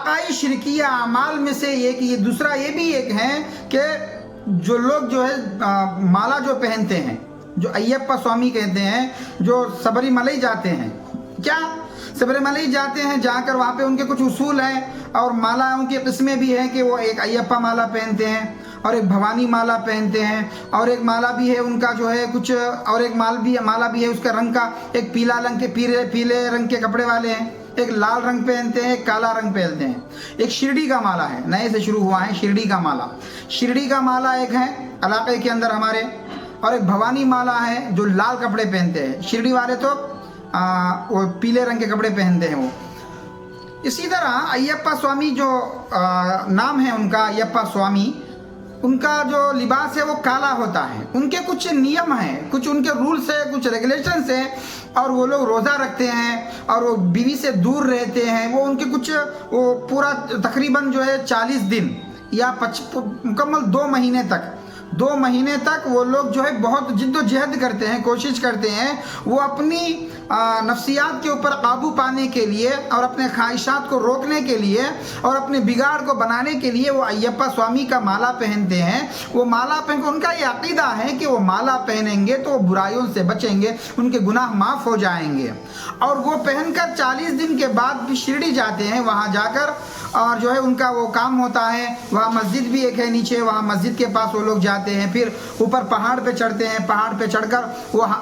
वाकई शिरकिया अमाल में से एक ये, दूसरा ये भी एक है कि जो लोग जो है माला जो पहनते हैं, जो अय्यप्पा स्वामी कहते हैं, जो सबरीमलई जाते हैं, क्या सबरीमलई जाते हैं, जाकर वहाँ पे उनके कुछ उसूल हैं और मालाओं की किस्में भी हैं कि वो एक अय्यप्पा माला पहनते हैं और एक भवानी माला पहनते हैं और एक माला भी है उनका जो है कुछ, और एक माला भी है उसका रंग का, एक पीला रंग के पीले रंग के कपड़े वाले हैं, एक लाल रंग पहनते हैं, एक काला रंग पहनते हैं। एक शिरडी का माला है, नए से शुरू हुआ है शिरडी का माला। शिरडी का माला एक है इलाके के अंदर हमारे, और एक भवानी माला है जो लाल कपड़े पहनते हैं। शिरडी वाले तो वो पीले रंग के कपड़े पहनते हैं वो। इसी तरह अय्यप्पा स्वामी जो नाम है उनका, अय्यप्पा स्वामी, उनका जो लिबास है वो काला होता है। उनके कुछ नियम हैं, कुछ उनके रूल्स है, कुछ रेगुलेशंस है, और वो लोग रोज़ा रखते हैं और वो बीवी से दूर रहते हैं। वो उनके कुछ वो पूरा तकरीबन जो है 40 दिन या मुकम्मल 2 महीने तक वो लोग जो है बहुत जिद्दोजहद करते हैं, कोशिश करते हैं वो अपनी नफ्सियात के ऊपर काबू पाने के लिए और अपने ख्वाहिशात को रोकने के लिए और अपने बिगाड़ को बनाने के लिए वो अय्यप्पा स्वामी का माला पहनते हैं। वो माला पहन, उनका ये अकीदा है कि वो माला पहनेंगे तो वो बुराइयों से बचेंगे, उनके गुनाह माफ़ हो जाएंगे। और वो पहनकर 40 दिन के बाद भी शिरडी जाते हैं, वहाँ जाकर और जो है उनका वो काम होता है। वहाँ मस्जिद भी एक है नीचे, वहाँ मस्जिद के पास वो लोग जाते हैं, फिर ऊपर पहाड़ पे चढ़ते हैं, पहाड़ पे चढ़कर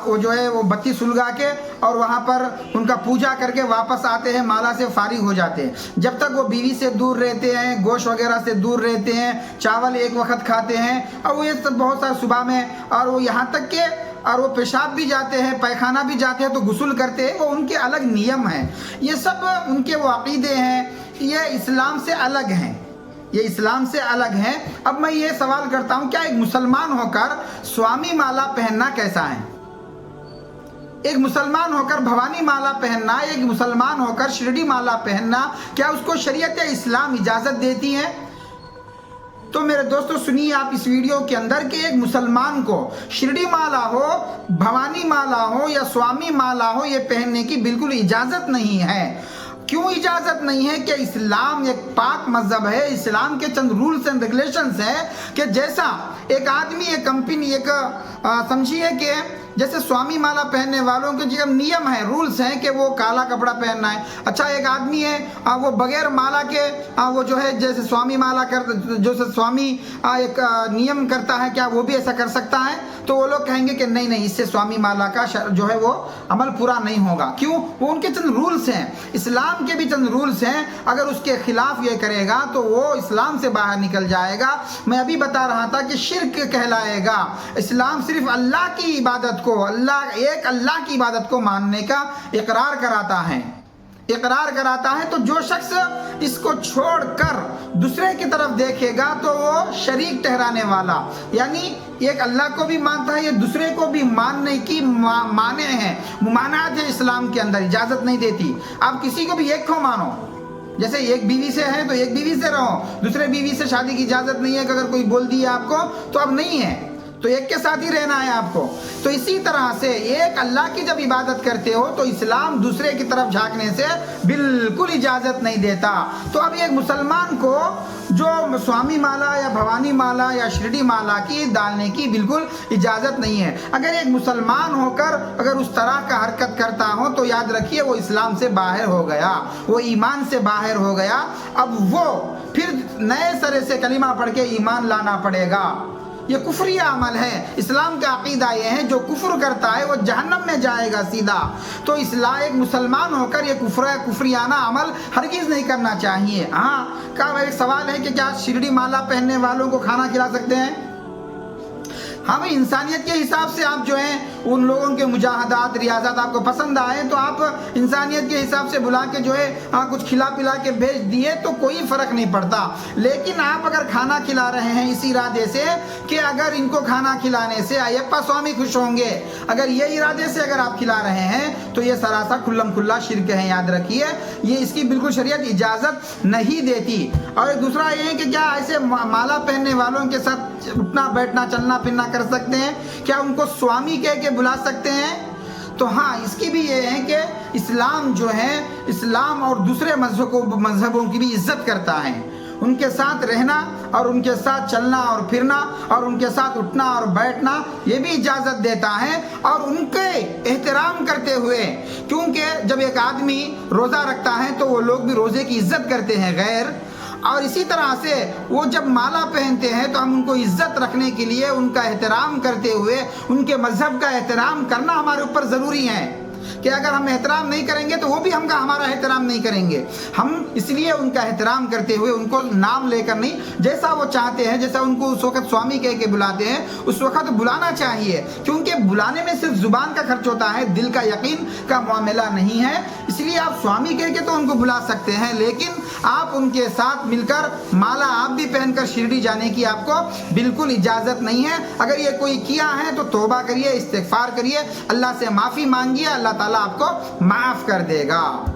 वो जो है वो बत्ती सुलगा के और वहाँ पर उनका पूजा करके वापस आते हैं, माला से फारिग हो जाते हैं। जब तक वो बीवी से दूर रहते हैं, गोश्त वगैरह से दूर रहते हैं, चावल एक वक्त खाते हैं, और वो ये सब बहुत सारा सुबह में, और वो यहाँ तक के और वो पेशाब भी जाते हैं, पैखाना भी जाते हैं तो गुस्ल करते हैं। वो उनके अलग नियम हैं, ये सब उनके वो अकीदे हैं, ये इस्लाम से अलग हैं, ये इस्लाम से अलग हैं। अब मैं ये सवाल करता हूँ, क्या एक मुसलमान होकर स्वामी माला पहनना कैसा है? एक मुसलमान होकर भवानी माला पहनना, एक मुसलमान होकर शिरडी माला पहनना, क्या उसको शरीयत इस्लाम इजाज़त देती है? तो मेरे दोस्तों सुनिए आप इस वीडियो के अंदर कि एक मुसलमान को शिरडी माला हो, भवानी माला हो या स्वामी माला हो, ये पहनने की बिल्कुल इजाज़त नहीं है। क्यों इजाज़त नहीं है? कि इस्लाम एक पाक मज़हब है, इस्लाम के चंद रूल्स एंड रेगुलेशंस हैं कि जैसा एक आदमी, एक कंपनी, एक समझिए कि जैसे स्वामी माला पहनने वालों के जो नियम है, रूल्स हैं कि वो काला कपड़ा पहनना है। अच्छा, एक आदमी है वो बगैर माला के वो जो है जैसे स्वामी माला कर, जो स्वामी एक नियम करता है, क्या वो भी ऐसा कर सकता है? तो वो लोग कहेंगे कि नहीं नहीं, इससे स्वामी माला का जो है वो अमल पूरा नहीं होगा। क्यों? वो उनके चंद रूल्स हैं, इस्लाम के भी चंद रूल्स हैं। अगर उसके खिलाफ ये करेगा तो वो इस्लाम से बाहर निकल जाएगा। मैं अभी बता रहा था कि शिर्क कहलाएगा। इस्लाम सिर्फ अल्लाह की इबादत को, एक अल्लाह की इबादत को मानने का इकरार कराता है, इकरार कराता है। तो जो शख्स इसको छोड़कर दूसरे की तरफ देखेगा तो वो शरीक ठहराने वाला, यानी एक अल्लाह को भी मानता है, ये दूसरे को भी मानने की माने हैं, मुमानात है इस्लाम के अंदर, इजाज़त नहीं देती। आप किसी को भी एक को मानो, जैसे एक बीवी से है तो एक बीवी से रहो, दूसरे बीवी से शादी की इजाज़त नहीं है कि अगर कोई बोल दिया आपको तो अब नहीं है, तो एक के साथ ही रहना है आपको। तो इसी तरह से एक अल्लाह की जब इबादत करते हो तो इस्लाम दूसरे की तरफ झांकने से बिल्कुल इजाज़त नहीं देता। तो अब एक मुसलमान को जो स्वामी माला या भवानी माला या शिरडी माला की डालने की बिल्कुल इजाज़त नहीं है। अगर एक मुसलमान होकर अगर उस तरह का हरकत करता हो तो याद रखिए वो इस्लाम से बाहर हो गया, वो ईमान से बाहर हो गया। अब वो फिर नए सिरे से कलिमा पढ़ के ईमान लाना पड़ेगा। ये कुफरिया अमल है। इस्लाम का अकीदा ये है जो कुफ्र करता है वो जहन्नम में जाएगा सीधा। तो इस्लाम एक मुसलमान होकर ये कुफरियाना अमल हरगिज़ नहीं करना चाहिए। हाँ, का एक सवाल है कि क्या शिरडी माला पहनने वालों को खाना खिला सकते हैं? हाँ भाई, इंसानियत के हिसाब से आप जो हैं उन लोगों के मुजाहदात रियाजात आपको पसंद आए तो आप इंसानियत के हिसाब से बुला के जो है कुछ खिला पिला के भेज दिए तो कोई फ़र्क नहीं पड़ता। लेकिन आप अगर खाना खिला रहे हैं इस इरादे से कि अगर इनको खाना खिलाने से अय्यप्पा स्वामी खुश होंगे, अगर ये इरादे से अगर आप खिला रहे हैं तो ये सरासर खुल्लम खुल्ला शिर्क है, याद रखिए। ये इसकी बिल्कुल शरीयत इजाज़त नहीं देती। और दूसरा ये है कि क्या ऐसे माला पहनने वालों के साथ उठना बैठना चलना फिरना कर सकते हैं? क्या उनको स्वामी कह के बुला सकते हैं? तो हाँ, इसकी भी ये है कि इस्लाम जो है, इस्लाम और दूसरे मजहबों की भी इज्जत करता है। उनके साथ रहना और उनके साथ चलना और फिरना और उनके साथ उठना और बैठना ये भी इजाज़त देता है, और उनके एहतराम करते हुए, क्योंकि जब एक आदमी रोज़ा रखता है तो वो लोग भी रोज़े की इज्जत करते हैं गैर, और इसी तरह से वो जब माला पहनते हैं तो हम उनको इज्जत रखने के लिए उनका एहतराम करते हुए उनके मजहब का एहतराम करना हमारे ऊपर ज़रूरी है कि अगर हम एहतराम नहीं करेंगे तो वो भी हमारा एहतराम नहीं करेंगे। हम इसलिए उनका एहतराम करते हुए उनको नाम लेकर नहीं, जैसा वो चाहते हैं, जैसा उनको उस वक्त स्वामी कह के बुलाते हैं उस वक्त बुलाना चाहिए, क्योंकि बुलाने में सिर्फ जुबान का खर्च होता है, दिल का यकीन का मामला नहीं है। इसलिए आप स्वामी कह के तो उनको बुला सकते हैं, लेकिन आप उनके साथ मिलकर माला आप भी पहनकर शिरडी जाने की आपको बिल्कुल इजाज़त नहीं है। अगर ये कोई किया है तो तौबा करिए, इस्तिग़फ़ार करिए, अल्लाह से माफ़ी मांगिए, अल्लाह ताला आपको माफ़ कर देगा।